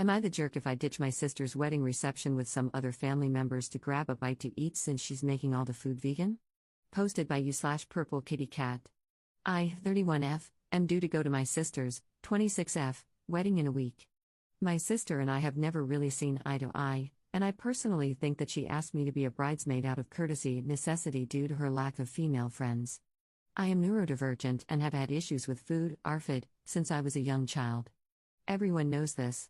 Am I the jerk if I ditch my sister's wedding reception with some other family members to grab a bite to eat since she's making all the food vegan? Posted by you/purple kitty cat. I, 31F, am due to go to my sister's, 26F, wedding in a week. My sister and I have never really seen eye to eye, and I personally think that she asked me to be a bridesmaid out of courtesy and necessity due to her lack of female friends. I am neurodivergent and have had issues with food, ARFID, since I was a young child. Everyone knows this.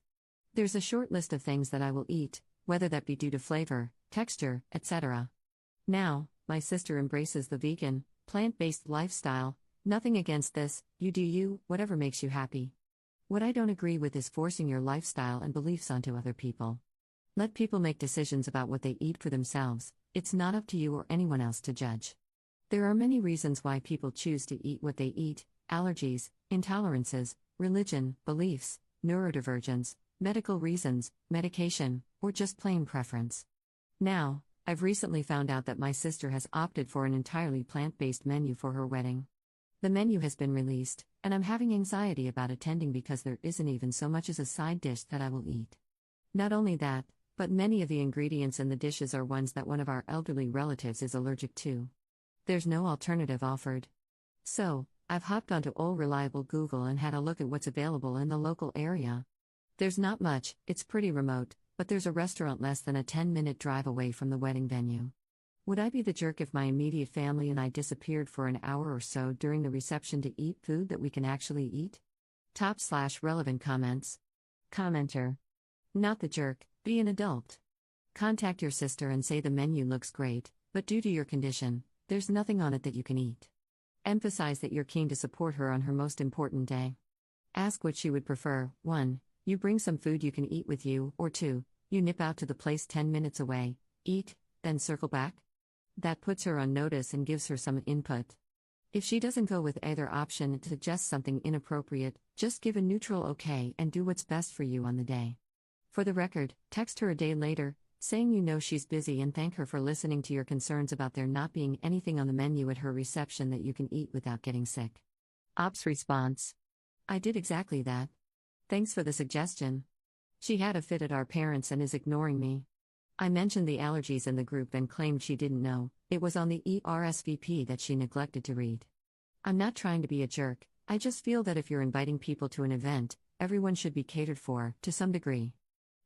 There's a short list of things that I will eat, whether that be due to flavor, texture, etc. Now, my sister embraces the vegan, plant-based lifestyle. Nothing against this, you do you, whatever makes you happy. What I don't agree with is forcing your lifestyle and beliefs onto other people. Let people make decisions about what they eat for themselves, it's not up to you or anyone else to judge. There are many reasons why people choose to eat what they eat: allergies, intolerances, religion, beliefs, neurodivergence, medical reasons, medication, or just plain preference. Now, I've recently found out that my sister has opted for an entirely plant-based menu for her wedding. The menu has been released, and I'm having anxiety about attending because there isn't even so much as a side dish that I will eat. Not only that, but many of the ingredients in the dishes are ones that one of our elderly relatives is allergic to. There's no alternative offered. So, I've hopped onto old reliable Google and had a look at what's available in the local area. There's not much, it's pretty remote, but there's a restaurant less than a 10-minute drive away from the wedding venue. Would I be the jerk if my immediate family and I disappeared for an hour or so during the reception to eat food that we can actually eat? Top/relevant comments. Commenter. Not the jerk, be an adult. Contact your sister and say the menu looks great, but due to your condition, there's nothing on it that you can eat. Emphasize that you're keen to support her on her most important day. Ask what she would prefer. 1. You bring some food you can eat with you, or 2. You nip out to the place 10 minutes away, eat, then circle back. That puts her on notice and gives her some input. If she doesn't go with either option and suggests something inappropriate, just give a neutral okay and do what's best for you on the day. For the record, text her a day later, saying you know she's busy and thank her for listening to your concerns about there not being anything on the menu at her reception that you can eat without getting sick. Ops response. I did exactly that. Thanks for the suggestion. She had a fit at our parents and is ignoring me. I mentioned the allergies in the group and claimed she didn't know, it was on the RSVP that she neglected to read. I'm not trying to be a jerk, I just feel that if you're inviting people to an event, everyone should be catered for, to some degree.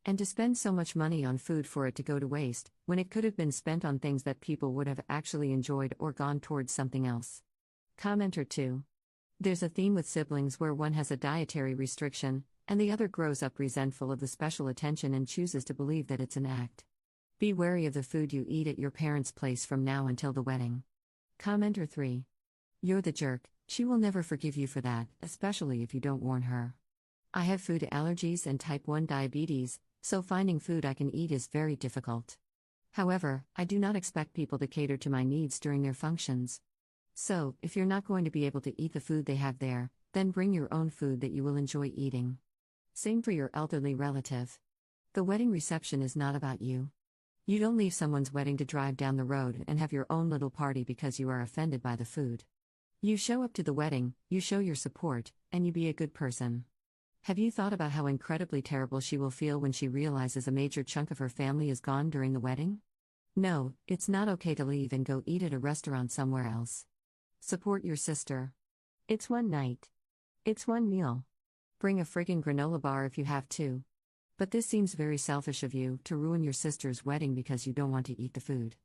And to spend so much money on food for it to go to waste, when it could have been spent on things that people would have actually enjoyed or gone towards something else. Commenter 2. There's a theme with siblings where one has a dietary restriction, and the other grows up resentful of the special attention and chooses to believe that it's an act. Be wary of the food you eat at your parents' place from now until the wedding. Commenter 3. You're the jerk, she will never forgive you for that, especially if you don't warn her. I have food allergies and type 1 diabetes, so finding food I can eat is very difficult. However, I do not expect people to cater to my needs during their functions. So, if you're not going to be able to eat the food they have there, then bring your own food that you will enjoy eating. Same for your elderly relative. The wedding reception is not about you. You don't leave someone's wedding to drive down the road and have your own little party because you are offended by the food. You show up to the wedding, you show your support, and you be a good person. Have you thought about how incredibly terrible she will feel when she realizes a major chunk of her family is gone during the wedding? No, it's not okay to leave and go eat at a restaurant somewhere else. Support your sister. It's one night. It's one meal. Bring a friggin' granola bar if you have to. But this seems very selfish of you, to ruin your sister's wedding because you don't want to eat the food.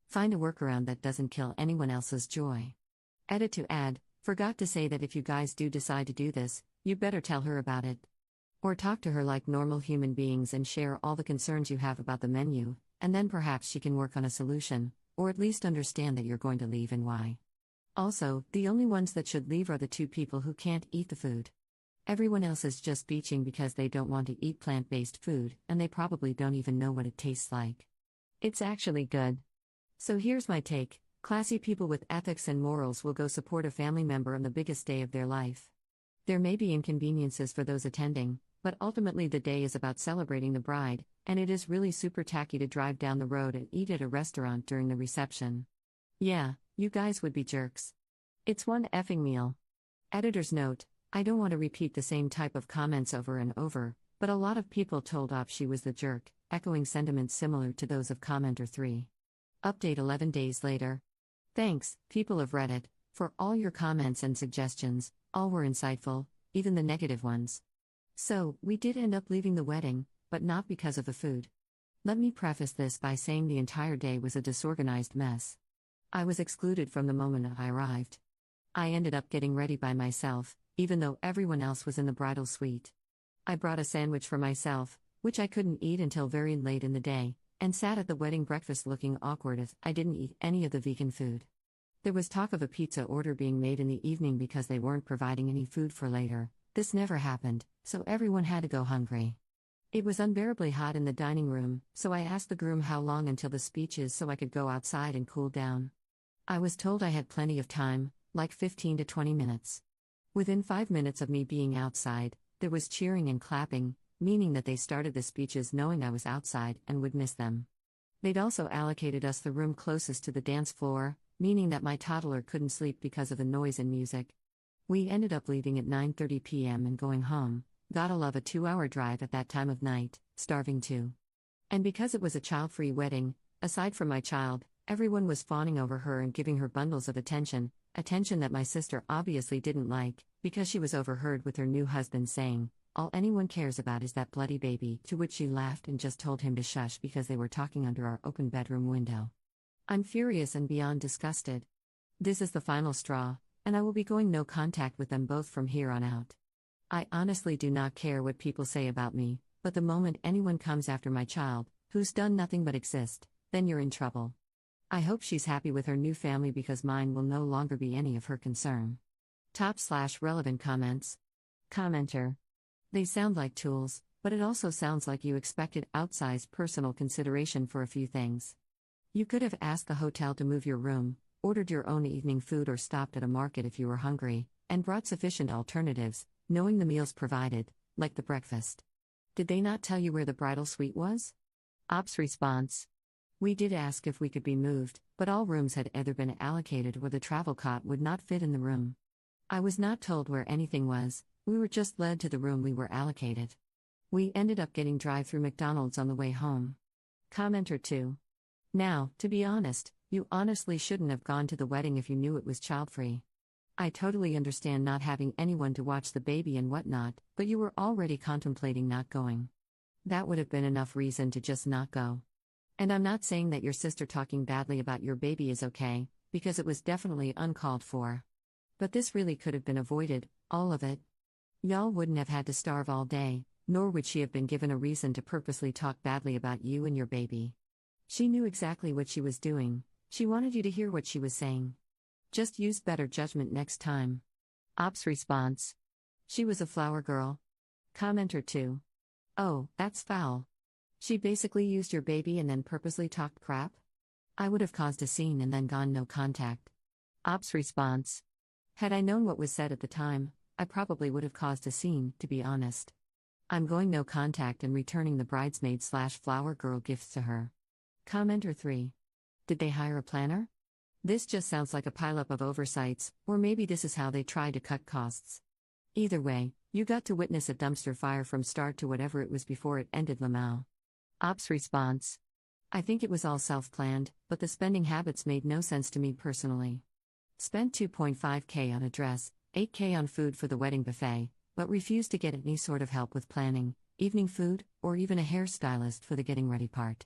Find a workaround that doesn't kill anyone else's joy. Edit to add, forgot to say that if you guys do decide to do this, you better tell her about it. Or talk to her like normal human beings and share all the concerns you have about the menu, and then perhaps she can work on a solution, or at least understand that you're going to leave and why. Also, the only ones that should leave are the 2 people who can't eat the food. Everyone else is just beaching because they don't want to eat plant-based food, and they probably don't even know what it tastes like. It's actually good. So here's my take: classy people with ethics and morals will go support a family member on the biggest day of their life. There may be inconveniences for those attending, but ultimately the day is about celebrating the bride, and it is really super tacky to drive down the road and eat at a restaurant during the reception. Yeah, you guys would be jerks. It's one effing meal. Editor's note: I don't want to repeat the same type of comments over and over, But a lot of people told Op she was the jerk, echoing sentiments similar to those of commenter 3. Update 11 days later. Thanks, people of Reddit, for all your comments and suggestions, all were insightful, even the negative ones. So, we did end up leaving the wedding, but not because of the food. Let me preface this by saying the entire day was a disorganized mess. I was excluded from the moment I arrived. I ended up getting ready by myself, even though everyone else was in the bridal suite. I brought a sandwich for myself, which I couldn't eat until very late in the day, and sat at the wedding breakfast looking awkward as I didn't eat any of the vegan food. There was talk of a pizza order being made in the evening because they weren't providing any food for later. This never happened, so everyone had to go hungry. It was unbearably hot in the dining room, so I asked the groom how long until the speech is so I could go outside and cool down. I was told I had plenty of time, like 15 to 20 minutes. Within 5 minutes of me being outside, there was cheering and clapping, meaning that they started the speeches knowing I was outside and would miss them. They'd also allocated us the room closest to the dance floor, meaning that my toddler couldn't sleep because of the noise and music. We ended up leaving at 9:30 p.m. and going home. Gotta love a 2-hour drive at that time of night, starving too. And because it was a child-free wedding, aside from my child, everyone was fawning over her and giving her bundles of attention that my sister obviously didn't like, because she was overheard with her new husband saying, "All anyone cares about is that bloody baby," to which she laughed and just told him to shush because they were talking under our open bedroom window. I'm furious and beyond disgusted. This is the final straw, and I will be going no contact with them both from here on out. I honestly do not care what people say about me, but the moment anyone comes after my child, who's done nothing but exist, then you're in trouble. I hope she's happy with her new family because mine will no longer be any of her concern. Top/relevant comments. Commenter. They sound like tools, but it also sounds like you expected outsized personal consideration for a few things. You could have asked the hotel to move your room, ordered your own evening food or stopped at a market if you were hungry, and brought sufficient alternatives, knowing the meals provided, like the breakfast. Did they not tell you where the bridal suite was? Op's response. We did ask if we could be moved, but all rooms had either been allocated or the travel cot would not fit in the room. I was not told where anything was, we were just led to the room we were allocated. We ended up getting drive-through McDonald's on the way home. Commenter 2. Now, to be honest, you honestly shouldn't have gone to the wedding if you knew it was child-free. I totally understand not having anyone to watch the baby and whatnot, but you were already contemplating not going. That would have been enough reason to just not go. And I'm not saying that your sister talking badly about your baby is okay, because it was definitely uncalled for. But this really could have been avoided, all of it. Y'all wouldn't have had to starve all day, nor would she have been given a reason to purposely talk badly about you and your baby. She knew exactly what she was doing, she wanted you to hear what she was saying. Just use better judgment next time. Op's response. She was a flower girl. Commenter 2. Oh, that's foul. She basically used your baby and then purposely talked crap? I would have caused a scene and then gone no contact. Op's response. Had I known what was said at the time, I probably would have caused a scene, to be honest. I'm going no contact and returning the bridesmaid/flower girl gifts to her. Commenter 3. Did they hire a planner? This just sounds like a pileup of oversights, or maybe this is how they tried to cut costs. Either way, you got to witness a dumpster fire from start to whatever it was before it ended. Lamau. Op's response. I think it was all self-planned, but the spending habits made no sense to me personally. Spent $2.5K on a dress, $8K on food for the wedding buffet, but refused to get any sort of help with planning, evening food, or even a hairstylist for the getting ready part.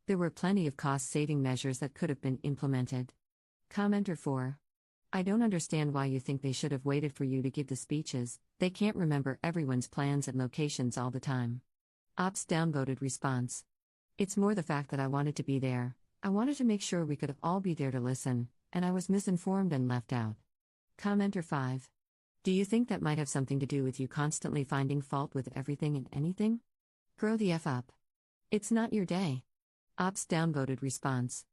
There were plenty of cost-saving measures that could have been implemented. Commenter 4. I don't understand why you think they should have waited for you to give the speeches, they can't remember everyone's plans and locations all the time. Op's downvoted response. It's more the fact that I wanted to be there, I wanted to make sure we could all be there to listen, and I was misinformed and left out. Commenter 5. Do you think that might have something to do with you constantly finding fault with everything and anything? Grow the F up. It's not your day. Op's downvoted response.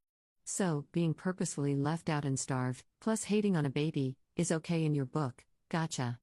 So, being purposefully left out and starved, plus hating on a baby, is okay in your book, gotcha.